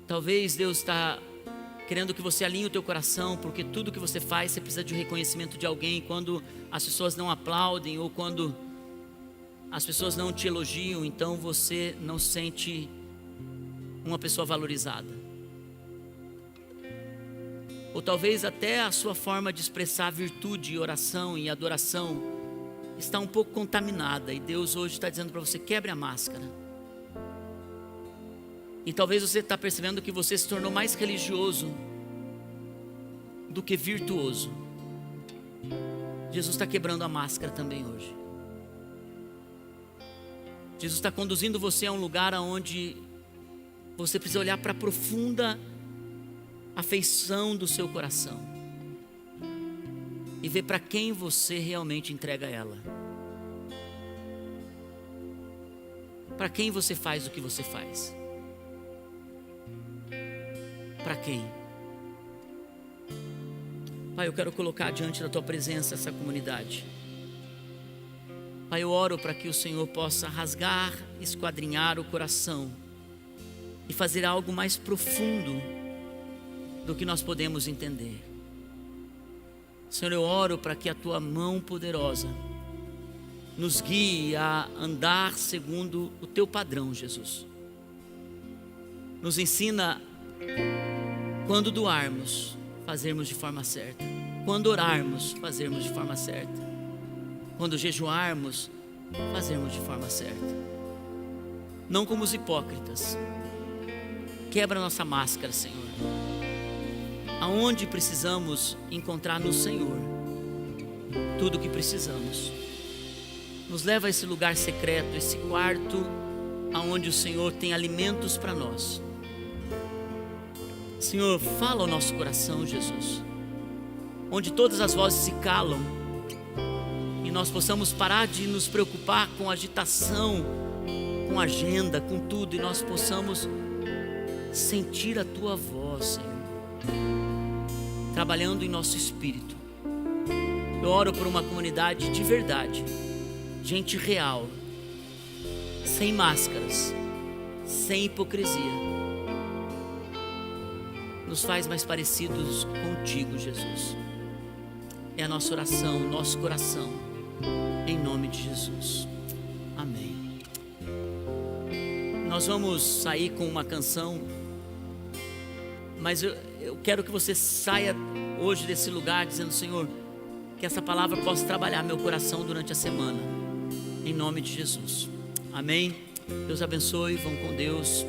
Talvez Deus está querendo que você alinhe o teu coração, porque tudo que você faz, você precisa de um reconhecimento de alguém. Quando as pessoas não aplaudem, ou quando as pessoas não te elogiam, então você não se sente uma pessoa valorizada. Ou talvez até a sua forma de expressar virtude, oração e adoração está um pouco contaminada, e Deus hoje está dizendo para você: quebre a máscara. E talvez você está percebendo que você se tornou mais religioso do que virtuoso. Jesus está quebrando a máscara também hoje. Jesus está conduzindo você a um lugar onde você precisa olhar para a profunda afeição do seu coração e ver para quem você realmente entrega ela. Para quem você faz o que você faz? Para quem? Pai, eu quero colocar diante da tua presença essa comunidade. Pai, eu oro para que o Senhor possa rasgar, esquadrinhar o coração e fazer algo mais profundo do que nós podemos entender. Senhor, eu oro para que a tua mão poderosa nos guie a andar segundo o teu padrão, Jesus. Nos ensina, quando doarmos, fazermos de forma certa. Quando orarmos, fazermos de forma certa. Quando jejuarmos, fazermos de forma certa. Não como os hipócritas. Quebra nossa máscara, Senhor. Aonde precisamos encontrar no Senhor tudo o que precisamos. Nos leva a esse lugar secreto, esse quarto aonde o Senhor tem alimentos para nós. Senhor, fala ao nosso coração, Jesus, onde todas as vozes se calam e nós possamos parar de nos preocupar com agitação, com agenda, com tudo, e nós possamos sentir a tua voz, Senhor, trabalhando em nosso espírito. Eu oro por uma comunidade de verdade, gente real, sem máscaras, sem hipocrisia. Nos faz mais parecidos contigo, Jesus. É a nossa oração, nosso coração, em nome de Jesus. Amém. Nós vamos sair com uma canção, mas eu quero que você saia hoje desse lugar dizendo: Senhor, que essa palavra possa trabalhar meu coração durante a semana, em nome de Jesus. Amém. Deus abençoe, vão com Deus.